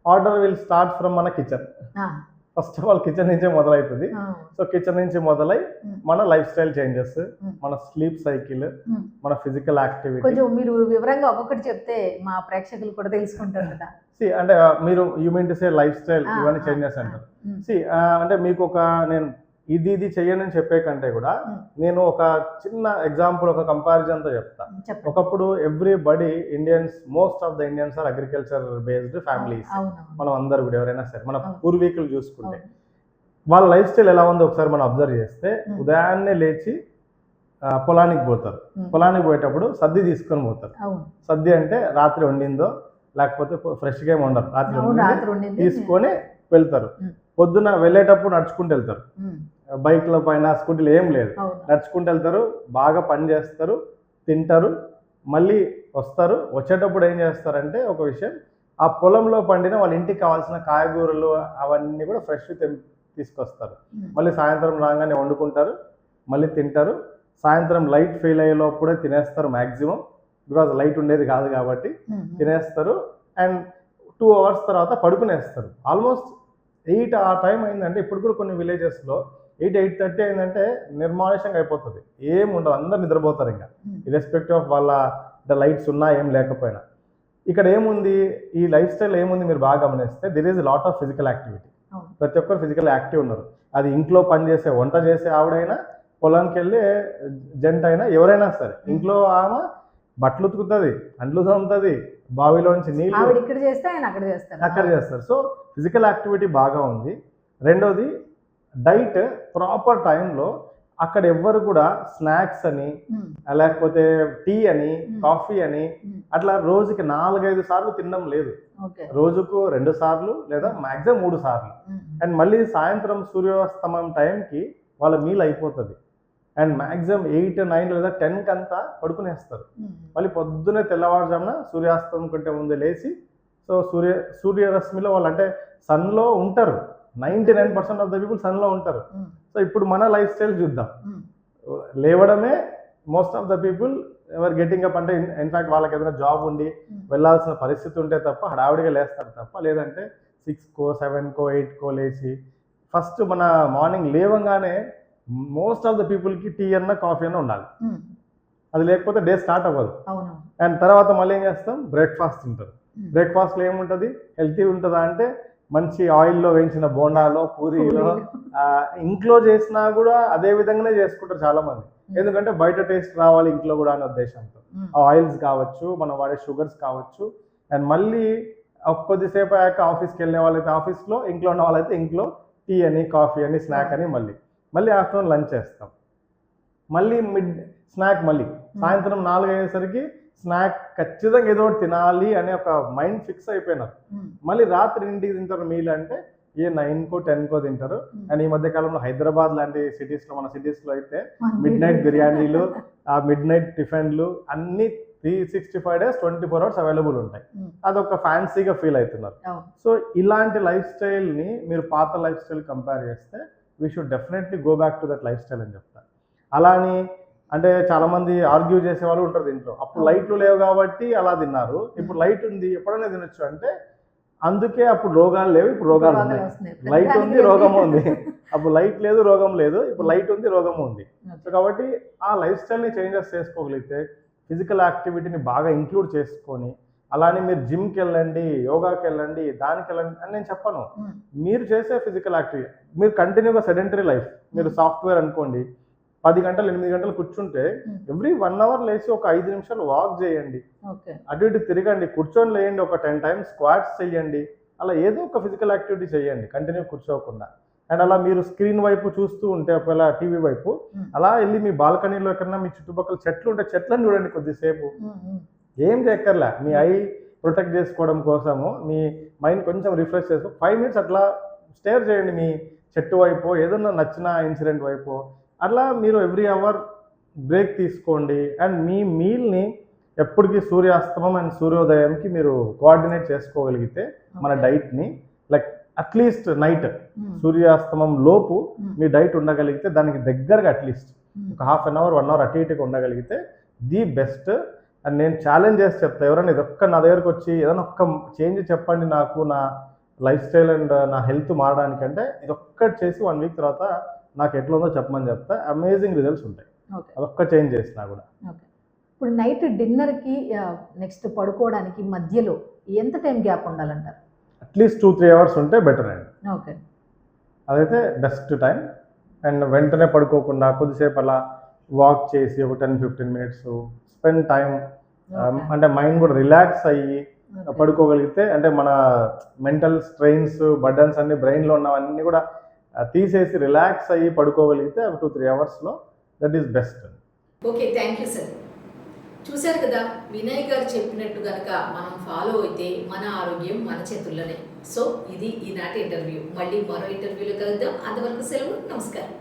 Order will start from మన kitchen. First of all kitchen నుంచే మొదలవుతుంది. సో కిచెన్ నుంచి మొదలై మన లైఫ్ స్టైల్ చేంజెస్, మన స్లీప్ సైకిల్, మన ఫిజికల్ యాక్టివిటీ. కొంచెం మీరు వివరంగా ఒక్కొక్కటి చెప్తే మా ప్రేక్షకులు కూడా తెలుసుకుంటారు కదా. అంటే మీరు you mean to say life style ఇవన్నీ చేంజెస్ అంటారు. అంటే మీకు ఒక నేను ఇది చెయ్యను అని చెప్పే కంటే కూడా నేను ఒక చిన్న ఎగ్జాంపుల్, ఒక కంపారిజన్ తో చెప్తా. ఒకప్పుడు everybody Indians, most of the Indians are agriculture based families. మనం అందరు కూడా ఎవరైనా సరే మన పూర్వీకులు చూసుకుంటే వాళ్ళ లైఫ్ స్టైల్ ఎలా ఉందో ఒకసారి మనం అబ్జర్వ్ చేస్తే, ఉదయాన్నే లేచి పొలానికి పోతారు. పొలానికి పోయేటప్పుడు సద్ది తీసుకొని పోతారు. సద్ది అంటే రాత్రి వండిందో లేకపోతే ఫ్రెష్గా ఏమి ఉండరు, రాత్రి తీసుకొని వెళ్తారు. పొద్దున వెళ్ళేటప్పుడు నడుచుకుంటూ వెళ్తారు. బైక్ల పైన స్కూటీలు ఏం లేదు, నడుచుకుంటూ వెళ్తారు. బాగా పని చేస్తారు, తింటారు, మళ్ళీ వస్తారు. వచ్చేటప్పుడు ఏం చేస్తారంటే ఒక విషయం, ఆ పొలంలో పండిన వాళ్ళ ఇంటికి కావాల్సిన కాయగూరలు అవన్నీ కూడా ఫ్రెష్ తీసుకొస్తారు. మళ్ళీ సాయంత్రం రాగానే వండుకుంటారు, మళ్ళీ తింటారు. సాయంత్రం లైట్ ఫెయిల్ అయ్యేలోపుడే తినేస్తారు మ్యాక్సిమం, బికాజ్ లైట్ ఉండేది కాదు కాబట్టి తినేస్తారు. అండ్ 2 hours తర్వాత పడుకునేస్తారు. ఆల్మోస్ట్ 8 ఆ టైం అయిందంటే, ఇప్పుడు కూడా కొన్ని విలేజెస్లో 8-8:30 అయిందంటే నిర్మానుషంగా అయిపోతుంది, ఏం ఉండదు, అందరు నిద్రపోతారు ఇంకా, ఇర్రెస్పెక్టివ్ ఆఫ్ వాళ్ళ లైట్స్ ఉన్నా ఏం లేకపోయినా. ఇక్కడ ఏముంది, ఈ లైఫ్ స్టైల్ ఏముంది మీరు బాగా గమనిస్తే, దిర్ is lot of physical activity. ప్రతి ఒక్కరు ఫిజికల్ యాక్టివ్ ఉన్నారు. అది ఇంట్లో పని చేసే, వంట చేసే ఆవిడైనా, పొలానికి వెళ్ళే జంట అయినా, ఎవరైనా సరే. ఇంట్లో ఆమె బట్టలు ఉతుకుతుంది, అంట్లు తోముతుంది, బావిలోంచి నీళ్ళు అక్కడ చేస్తారు. సో ఫిజికల్ యాక్టివిటీ బాగా ఉంది. రెండోది డైట్ ప్రాపర్ టైంలో. అక్కడ ఎవ్వరు కూడా స్నాక్స్ అని లేకపోతే టీ అని కాఫీ అని అట్లా రోజుకి 4-5 సార్లు తినడం లేదు. రోజుకు 2 సార్లు లేదా మాక్సిమం 3 సార్లు. అండ్ మళ్ళీ సాయంత్రం సూర్యాస్తమయం టైంకి వాళ్ళ మీల్ అయిపోతుంది. అండ్ మ్యాక్సిమం 8-9 లేదా 10 కంతా పడుకునేస్తారు. మళ్ళీ పొద్దునే తెల్లవారుజామున సూర్యాస్తమం కంటే ముందే లేచి, సో సూర్యరశ్మిలో వాళ్ళు అంటే సన్లో ఉంటారు. 99% ఆఫ్ ద పీపుల్ సన్లో ఉంటారు. సో ఇప్పుడు మన లైఫ్ స్టైల్ చూద్దాం. లేవడమే మోస్ట్ ఆఫ్ ద పీపుల్ ఎవరు గెటింగ్ అప్ అంటే, ఇన్ఫాక్ట్ వాళ్ళకి ఏదైనా జాబ్ ఉండి వెళ్ళాల్సిన పరిస్థితి ఉంటే తప్ప హడావిడిగా లేస్తారు తప్ప, లేదంటే 6కో 7కో 8కో లేచి ఫస్ట్ మన మార్నింగ్ లేవంగానే మోస్ట్ ఆఫ్ ద పీపుల్కి టీ అన్న కాఫీ అన్న ఉండాలి. అది లేకపోతే డే స్టార్ట్ అవ్వదు. అండ్ తర్వాత మళ్ళీ ఏం చేస్తాం, బ్రేక్ఫాస్ట్ తింటారు. బ్రేక్ఫాస్ట్లో ఏముంటుంది, హెల్తీ ఉంటుందా అంటే మంచి ఆయిల్లో వేయించిన బోండాలో, పూరీలో, ఇంట్లో చేసినా కూడా అదే విధంగానే చేసుకుంటారు చాలా మంది. ఎందుకంటే బయట టేస్ట్ రావాలి ఇంట్లో కూడా అనే ఉద్దేశంతో. ఆయిల్స్ కావచ్చు, మనం వాడే షుగర్స్ కావచ్చు. అండ్ మళ్ళీ కొద్దిసేపు అయ్యాక ఆఫీస్కి వెళ్ళే వాళ్ళైతే ఆఫీస్లో, ఇంట్లో ఉన్న వాళ్ళైతే ఇంట్లో టీ అని కాఫీ అని స్నాక్ అని మళ్ళీ ఆఫ్టర్నూన్ లంచ్ చేస్తాం. మళ్ళీ మిడ్ స్నాక్, మళ్ళీ సాయంత్రం 4 అయ్యేసరికి స్నాక్ ఖచ్చితంగా ఏదో ఒకటి తినాలి అనే ఒక మైండ్ ఫిక్స్ అయిపోయినారు. మళ్ళీ రాత్రి ఇంటికి తింటారు మీల్ అంటే 9కో 10కో తింటారు. అండ్ ఈ మధ్య కాలంలో హైదరాబాద్ లాంటి సిటీస్లో, మన సిటీస్లో అయితే మిడ్ నైట్ బిర్యానీలు, ఆ మిడ్ నైట్ టిఫిన్లు అన్ని 365 days 24 hours అవైలబుల్ ఉంటాయి. అదొక ఫ్యాన్సీగా ఫీల్ అవుతున్నారు. సో ఇలాంటి లైఫ్ స్టైల్ని మీరు పాత లైఫ్ స్టైల్ కంపేర్ చేస్తే we should definitely go back to that life style అని చెప్తాను. అలాని అంటే చాలా మంది ఆర్గ్యూ చేసే వాళ్ళు ఉంటారు దీంట్లో. అప్పుడు లైట్లు లేవు కాబట్టి అలా తిన్నారు, ఇప్పుడు లైట్ ఉంది ఎప్పుడైనా తినొచ్చు అంటే, అందుకే అప్పుడు రోగాలు లేవు, ఇప్పుడు రోగాలు ఉన్నాయి. లైట్ ఉంది, రోగం ఉంది. అప్పుడు లైట్ లేదు, రోగం లేదు. ఇప్పుడు లైట్ ఉంది, రోగం ఉంది. సో కాబట్టి ఆ లైఫ్ స్టైల్ని చేంజెస్ చేసుకోగలిగితే, ఫిజికల్ యాక్టివిటీని బాగా ఇంక్లూడ్ చేసుకొని, అలానే మీరు జిమ్కి వెళ్ళండి, యోగాకి వెళ్ళండి, దానికి వెళ్ళండి అని నేను చెప్పను. మీరు చేసే ఫిజికల్ యాక్టివిటీ, మీరు కంటిన్యూగా సెడెంటరీ లైఫ్, మీరు సాఫ్ట్వేర్ అనుకోండి, 10 గంటలు 8 గంటలు కూర్చుంటే ఎవ్రీ 1 hour లేచి ఒక 5 నిమిషాలు వాక్ చేయండి, అటు ఇటు తిరగండి, కూర్చొని లేయండి, ఒక 10 times స్క్వాట్స్ చేయండి. అలా ఏదో ఒక ఫిజికల్ యాక్టివిటీ చేయండి కంటిన్యూ కూర్చోకుండా. అండ్ అలా మీరు స్క్రీన్ వైపు చూస్తూ ఉంటే, ఒకవేళ టీవీ వైపు, అలా వెళ్ళి మీ బాల్కనీలో ఎక్కడన్నా మీ చుట్టుపక్కల చెట్లు ఉంటే చెట్లను చూడండి కొద్దిసేపు. ఏం చేయక్కర్లే, మీ ఐ ప్రొటెక్ట్ చేసుకోవడం కోసము, మీ మైండ్ కొంచెం రిఫ్రెష్ చేసుకో 5 minutes అట్లా స్టేర్ చేయండి మీ చెట్టు వైపు, ఏదన్నా నచ్చిన ఇన్సిడెంట్ వైపు. అట్లా మీరు ఎవ్రీ అవర్ బ్రేక్ తీసుకోండి. అండ్ మీ మీల్ని ఎప్పటికీ సూర్యాస్తమం అండ్ సూర్యోదయంకి మీరు కోఆర్డినేట్ చేసుకోగలిగితే, మన డైట్ని లైక్ అట్లీస్ట్ నైట్ సూర్యాస్తమం లోపు మీ డైట్ ఉండగలిగితే, దానికి దగ్గరగా అట్లీస్ట్ ఒక 1/2 hour 1 hour అటు ఇటుగా ఉండగలిగితే ది బెస్ట్. అండ్ నేను ఛాలెంజ్ చేసి చెప్తా, ఎవరైనా ఇదొక్క నా దగ్గరకు వచ్చి ఏదైనా ఒక్క చేంజ్ చెప్పండి నాకు నా లైఫ్ స్టైల్ అండ్ నా హెల్త్ మారడానికంటే ఇదొక్కటి చేసి 1 వీక్ తర్వాత నాకు ఎట్లా ఉందో చెప్పమని చెప్తా. అమేజింగ్ రిజల్ట్స్ ఉంటాయి ఓకే అదొక్క చేంజ్ చేసినా కూడా. ఓకే. ఇప్పుడు నైట్ డిన్నర్కి నెక్స్ట్ పడుకోవడానికి మధ్యలో ఎంత టైం గ్యాప్ ఉండాలంటారు? అట్లీస్ట్ 2-3 అవర్స్ ఉంటే బెటర్ అండి. ఓకే అదైతే బెస్ట్ టైం. అండ్ వెంటనే పడుకోకుండా కొద్దిసేపు అలా వాక్ చేసి ఒక 10-15 మినిట్స్ స్పెండ్ టైం, అంటే మైండ్ కూడా రిలాక్స్ అయ్యి పడుకోగలిగితే, అంటే మన మెంటల్ స్ట్రెయిన్స్ బర్డన్స్ అన్ని బ్రెయిన్లో ఉన్నవన్నీ కూడా తీసేసి రిలాక్స్ అయ్యి పడుకోగలిగితే 2-3 అవర్స్లో that is best. Okay, thank you sir. చూశారు కదా, వినయ్ గారు చెప్పినట్టు కనుక మనం ఫాలో అయితే మన ఆరోగ్యం మన చేతుల్లోనే. సో ఇది ఈనాటి ఇంటర్వ్యూ. మళ్ళీ మరో ఇంటర్వ్యూలో కలుద్దాం. అంతవరకు సెలవు, నమస్కారం.